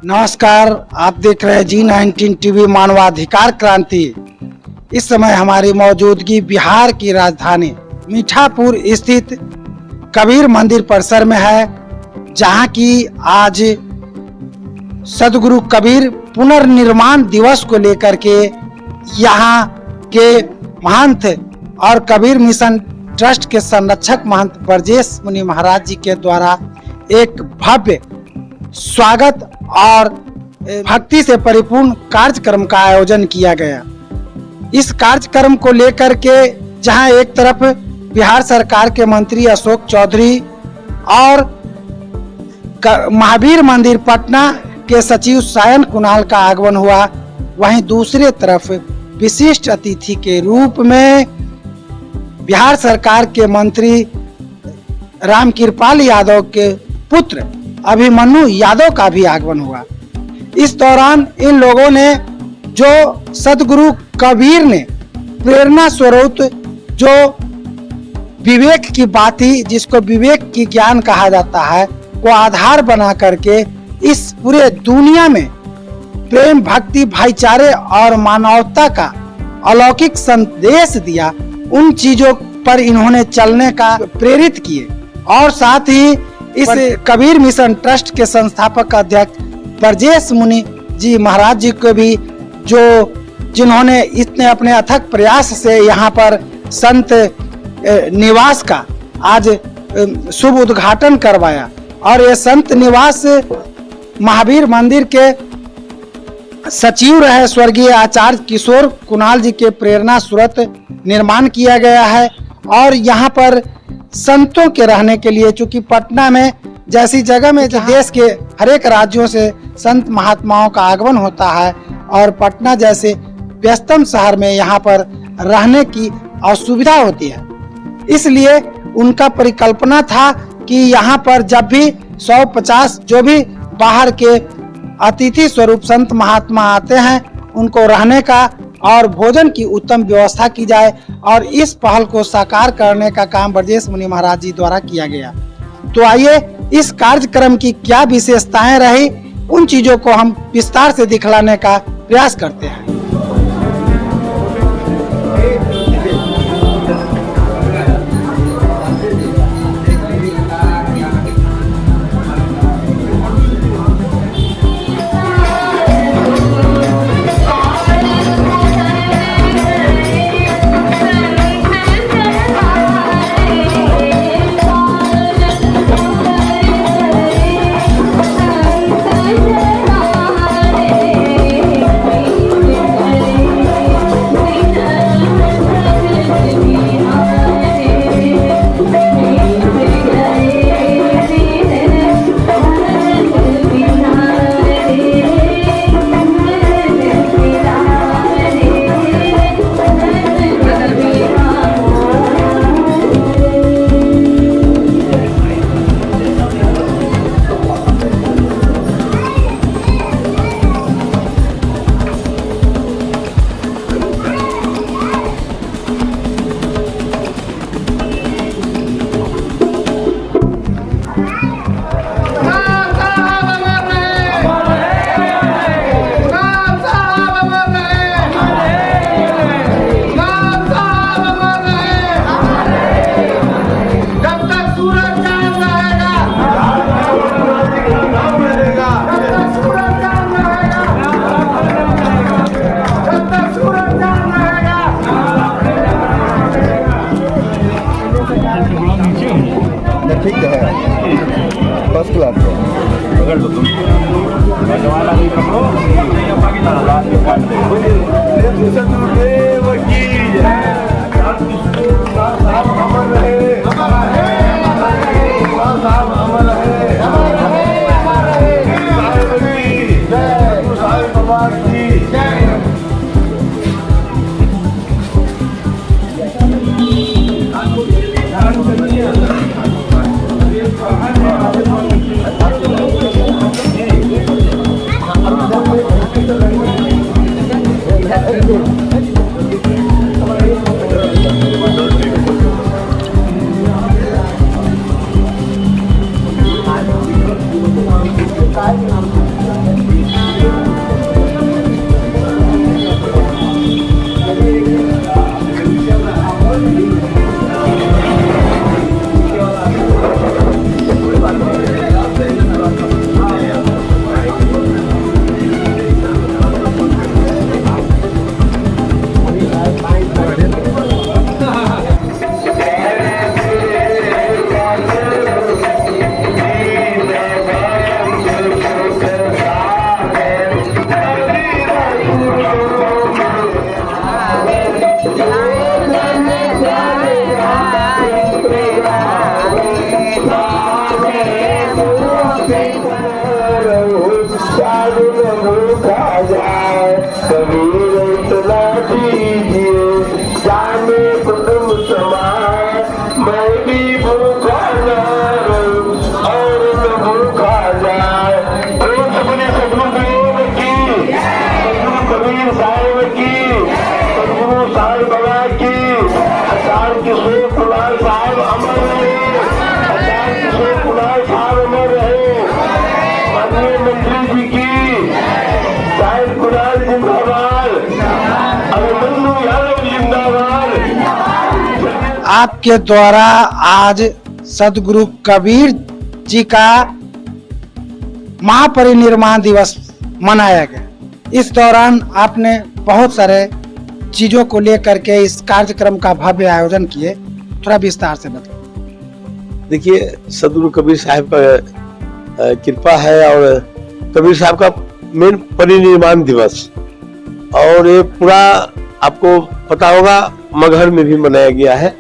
नमस्कार, आप देख रहे हैं G19 टीवी मानवाधिकार क्रांति। इस समय हमारी मौजूदगी बिहार की राजधानी मीठापुर स्थित कबीर मंदिर परिसर में है, जहां की आज सदगुरु कबीर पुनर्निर्माण दिवस को लेकर के यहां के महंत और कबीर मिशन ट्रस्ट के संरक्षक महंत ब्रजेश मुनि महाराज जी के द्वारा एक भव्य स्वागत और भक्ति से परिपूर्ण कार्यक्रम का आयोजन किया गया। इस कार्यक्रम को लेकर के जहां एक तरफ बिहार सरकार के मंत्री अशोक चौधरी और महावीर मंदिर पटना के सचिव सायन कुणाल का आगमन हुआ, वहीं दूसरी तरफ विशिष्ट अतिथि के रूप में बिहार सरकार के मंत्री रामकृपाल यादव के पुत्र अभिमन्यु यादव का भी आगमन हुआ। इस दौरान इन लोगों ने जो सदगुरु कबीर ने प्रेरणा स्वरूप जो विवेक की बात ही, जिसको विवेक की ज्ञान कहा जाता है, को आधार बना करके इस पूरे दुनिया में प्रेम, भक्ति, भाईचारे और मानवता का अलौकिक संदेश दिया, उन चीजों पर इन्होंने चलने का प्रेरित किए। और साथ ही इस कबीर मिशन ट्रस्ट के संस्थापक अध्यक्ष ब्रजेश मुनि जी महाराज जी को भी, जिन्होंने इतने अपने अथक प्रयास से यहाँ पर संत निवास का आज शुभ उद्घाटन करवाया। और ये संत निवास महावीर मंदिर के सचिव रहे स्वर्गीय आचार्य किशोर कुणाल जी के प्रेरणा सूरत निर्माण किया गया है। और यहाँ पर संतों के रहने के लिए, चूंकि पटना में जैसी जगह में देश के हर एक राज्यों से संत महात्माओं का आगमन होता है, और पटना जैसे व्यस्तम शहर में यहाँ पर रहने की असुविधा होती है, इसलिए उनका परिकल्पना था कि यहाँ पर जब भी 150 जो भी बाहर के अतिथि स्वरूप संत महात्मा आते हैं, उनको रहने का और भोजन की उत्तम व्यवस्था की जाए। और इस पहल को साकार करने का काम ब्रजेश मुनि महाराज जी द्वारा किया गया। तो आइए इस कार्यक्रम की क्या विशेषताएं रही, उन चीजों को हम विस्तार से दिखलाने का प्रयास करते हैं। ठीक है, फर्स्ट क्लास पकड़ लो तुम। आपके द्वारा आज सदगुरु कबीर जी का महापरिनिर्वाण दिवस मनाया गया। इस दौरान आपने बहुत सारे चीजों को लेकर के इस कार्यक्रम का भव्य आयोजन किए, थोड़ा विस्तार से बताइए। देखिए, सदगुरु कबीर साहब का कृपा है और कबीर साहब का मेन परिनिर्वाण दिवस, और ये पूरा आपको पता होगा मगहर में भी मनाया गया है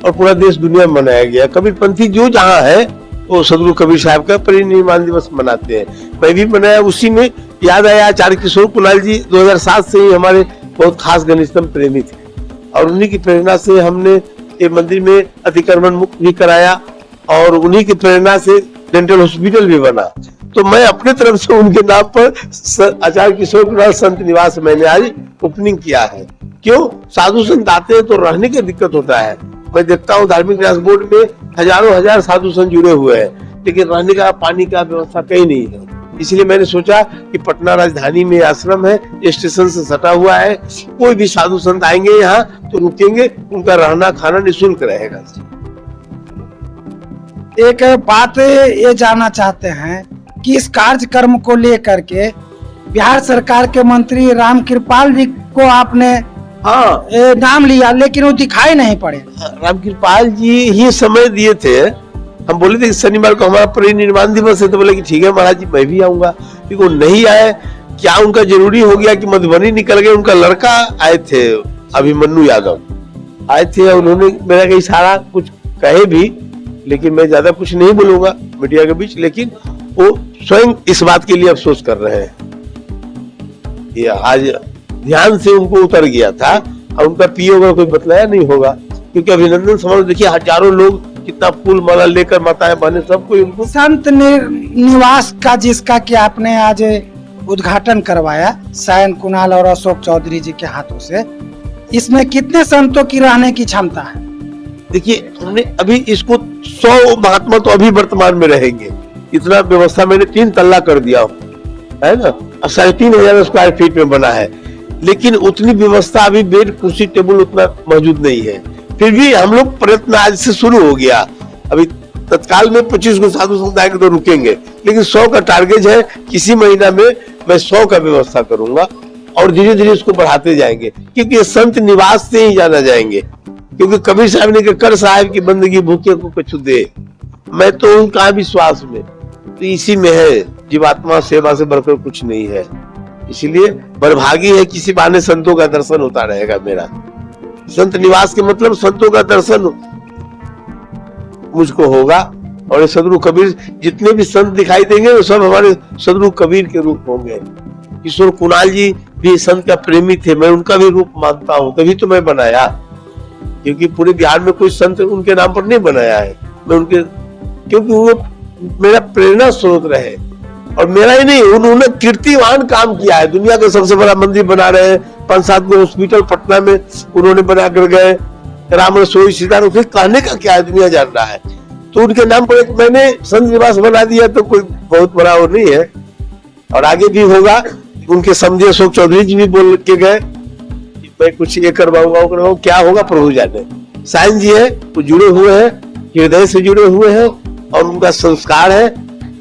और पूरा देश दुनिया में मनाया गया। कबीरपंथी जो जहाँ है वो सदगुरु कबीर साहब का परिनिर्वाण दिवस मनाते हैं। मैं भी मनाया, उसी में याद आया आचार्य किशोर कुणाल जी 2007 से ही हमारे बहुत खास घनिष्ठतम प्रेमी थे, और उन्हीं की प्रेरणा से हमने ये मंदिर में अतिक्रमण मुक्त भी कराया और उन्हीं की प्रेरणा से डेंटल हॉस्पिटल भी बना। तो मैं अपने तरफ से उनके नाम पर आचार्य किशोर कुणाल संत निवास मैंने आज ओपनिंग किया है। क्यों? साधु संत आते हैं तो रहने की दिक्कत होता है। मैं देखता हूँ धार्मिक न्यास बोर्ड में हजारों हजार साधु संत जुड़े हुए हैं, लेकिन रहने का पानी का व्यवस्था कहीं नहीं है। इसलिए मैंने सोचा कि पटना राजधानी में आश्रम है, स्टेशन से सटा हुआ है, कोई भी साधु संत आएंगे यहाँ तो रुकेंगे, उनका रहना खाना निःशुल्क रहेगा। एक बात ये जानना चाहते हैं कि इस कार्यक्रम को लेकर के बिहार सरकार के मंत्री रामकृपाल जी को आपने नाम लिया, लेकिन वो दिखाई नहीं पड़े। रामकृपाल जी ही समय दिए थे। हम बोले थे कि शनिवार को हमारा परिनिर्वाण दिवस है, तो बोले कि ठीक है महाराज जी मैं भी आऊंगा, लेकिन वो नहीं आए। क्या उनका जरूरी हो गया कि मधुबनी निकल गए? उनका लड़का आए थे, अभिमन्यु यादव आए थे, उन्होंने मेरा कई सारा कुछ कहे भी, लेकिन मैं ज्यादा कुछ नहीं बोलूंगा मीडिया के बीच। लेकिन वो स्वयं इस बात के लिए अफसोस कर रहे हैं। ये आज ध्यान से उनको उतर गया था, और उनका पीओ का कोई बतलाया नहीं होगा, क्योंकि अभिनंदन समारोह देखिए हजारों लोग कितना फूल माला लेकर माताएं बहने सब कोई उनको। संत निवास का जिसका कि आपने आज उद्घाटन करवाया सायन कुणाल और अशोक चौधरी जी के हाथों से, इसमें कितने संतों की रहने की क्षमता है? देखिए, हमने अभी इसको 100 महात्मा तो अभी वर्तमान में रहेंगे, इतना व्यवस्था मैंने 3 तल्ला कर दिया है ना, 3,500 स्क्वायर फीट में बना है, लेकिन उतनी व्यवस्था अभी बेड कुर्सी टेबल उतना मौजूद नहीं है। फिर भी हम लोग प्रयत्न आज से शुरू हो गया। अभी तत्काल में 25 को साधु संत आएंगे तो रुकेंगे, लेकिन 100 का टारगेट है। किसी महीना में मैं 100 का व्यवस्था करूंगा और धीरे धीरे इसको बढ़ाते जाएंगे, क्योंकि ये संत निवास से ही जाना जाएंगे। क्योंकि कबीर साहब ने कहा कर साहब की बंदगी भूखे को कछु दे, मैं तो उनका विश्वास में तो इसी में है, जीवात्मा सेवा से बढ़कर कुछ नहीं है। इसीलिए बरभागी है, किसी बहाने संतों का दर्शन होता रहेगा मेरा। संत निवास के मतलब संतों का दर्शन मुझको होगा, और ये सदगुरु कबीर जितने भी संत दिखाई देंगे वो सब हमारे सदगुरु कबीर के रूप होंगे। किशोर कुणाल जी भी संत का प्रेमी थे, मैं उनका भी रूप मानता हूँ, तभी तो मैं बनाया, क्योंकि पूरे बिहार में कोई संत उनके नाम पर नहीं बनाया है। मैं उनके, क्योंकि वो मेरा प्रेरणा स्रोत रहे, और मेरा ही नहीं, उन्होंने कीर्तिवान काम किया है। दुनिया का सबसे बड़ा मंदिर बना रहे हैं, 5-7 गो हॉस्पिटल पटना में उन्होंने बना कर गए, राम रसोई सीधा, फिर कहने का क्या है, दुनिया जान रहा है। तो उनके नाम पर एक मैंने संत निवास बना दिया, तो कोई बहुत बड़ा वो नहीं है। और आगे भी होगा। उनके समझे अशोक चौधरी जी भी बोल के गए कि मैं कुछ ये करवाऊंगा, वो करवाऊंगा, क्या होगा प्रभु जाने। साइन जी है, वो जुड़े हुए हैं, हृदय से जुड़े हुए हैं, और उनका संस्कार है,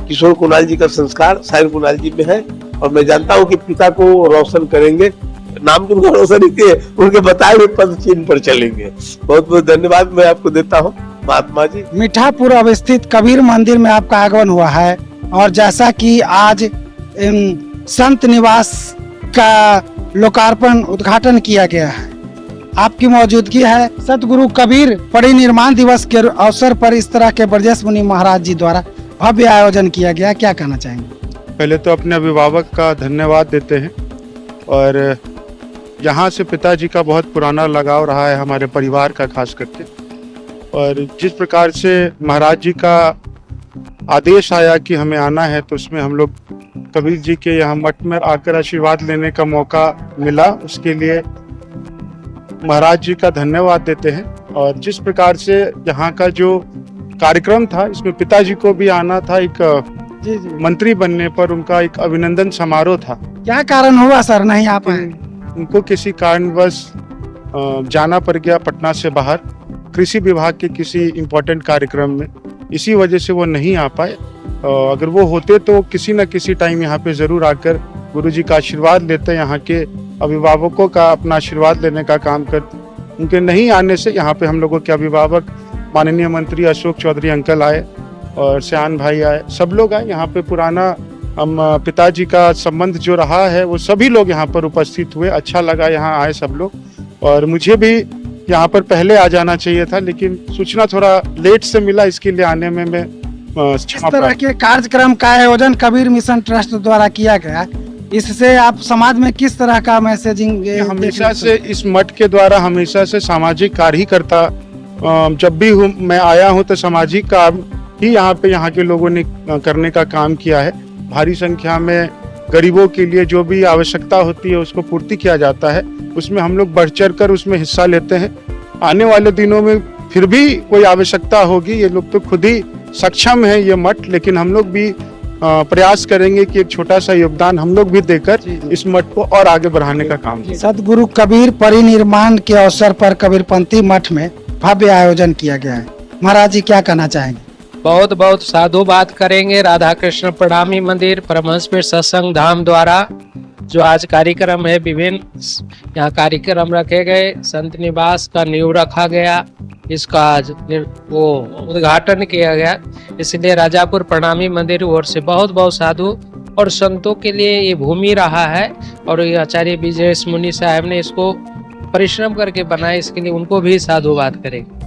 किशोर कुणाल जी का संस्कार सायन कुणाल जी में है, और मैं जानता हूँ कि पिता को रोशन करेंगे। नाम तो उनका रोशन ही है, उनके बताए हुए पद चिन्ह पर चलेंगे। बहुत बहुत धन्यवाद मैं आपको देता हूँ महात्मा जी। मीठापुर अवस्थित कबीर मंदिर में आपका आगमन हुआ है, और जैसा कि आज संत निवास का लोकार्पण उद्घाटन किया गया है, आपकी मौजूदगी है। सतगुरु कबीर परिनिर्वाण दिवस के अवसर पर इस तरह के ब्रजेश मुनि महाराज जी द्वारा भव्य आयोजन किया गया, क्या कहना चाहेंगे? पहले तो अपने अभिभावक का धन्यवाद देते हैं, और यहाँ से पिताजी का बहुत पुराना लगाव रहा है, हमारे परिवार का खास करके। और जिस प्रकार से महाराज जी का आदेश आया कि हमें आना है, तो उसमें हम लोग कबीर जी के यहाँ मठ में आकर आशीर्वाद लेने का मौका मिला, उसके लिए महाराज जी का धन्यवाद देते हैं। और जिस प्रकार से यहाँ का जो कार्यक्रम था, इसमें पिताजी को भी आना था, एक मंत्री बनने पर उनका एक अभिनंदन समारोह था। क्या कारण हुआ सर नहीं आ पाए? उनको किसी कारणवश जाना पड़ गया पटना से बाहर, कृषि विभाग के किसी इम्पोर्टेंट कार्यक्रम में, इसी वजह से वो नहीं आ पाए। अगर वो होते तो किसी न किसी टाइम यहाँ पे ज़रूर आकर गुरुजी का आशीर्वाद लेते, यहाँ के अभिभावकों का अपना आशीर्वाद लेने का काम करते। उनके नहीं आने से यहाँ पे हम लोगों के अभिभावक माननीय मंत्री अशोक चौधरी अंकल आए और श्यान भाई आए, सब लोग आए। यहाँ पे पुराना हम पिताजी का संबंध जो रहा है वो सभी लोग यहाँ पर उपस्थित हुए। अच्छा लगा यहाँ आए सब लोग, और मुझे भी यहाँ पर पहले आ जाना चाहिए था, लेकिन सूचना थोड़ा लेट से मिला, इसके लिए आने में मैं इस तरह के कार्यक्रम का आयोजन कबीर मिशन ट्रस्ट द्वारा किया गया, इससे आप समाज में किस तरह का मैसेजिंग हमेशा से इस मठ के द्वारा हमेशा से सामाजिक कार्य ही करता, जब भी मैं आया हूँ तो सामाजिक काम ही यहाँ पे यहाँ के लोगों ने करने का काम किया है। भारी संख्या में गरीबों के लिए जो भी आवश्यकता होती है उसको पूर्ति किया जाता है, उसमें हम लोग बढ़ चढ़ कर उसमें हिस्सा लेते हैं। आने वाले दिनों में फिर भी कोई आवश्यकता होगी, ये लोग तो खुद ही सक्षम है ये मठ, लेकिन हम लोग भी प्रयास करेंगे कि एक छोटा सा योगदान हम लोग भी देकर इस मठ को और आगे बढ़ाने का काम करें। सदगुरु कबीर परिनिर्माण के अवसर पर कबीरपंथी मठ में भव्य आयोजन किया गया है। महाराज जी क्या कहना चाहेंगे? बहुत बहुत साधु बात करेंगे। राधा कृष्ण प्रणामी मंदिर परमहंसपीठ सत्संग धाम द्वारा जो आज कार्यक्रम है, विभिन्न यहाँ कार्यक्रम रखे गए, संत निवास का नींव रखा गया, इसका आज वो उद्घाटन किया गया। इसलिए राजापुर प्रणामी मंदिर ओर से बहुत बहुत साधु और संतों के लिए ये भूमि रहा है, और ये आचार्य विजय मुनि साहब ने इसको परिश्रम करके बनाया, इसके लिए उनको भी साधुवाद करेंगे।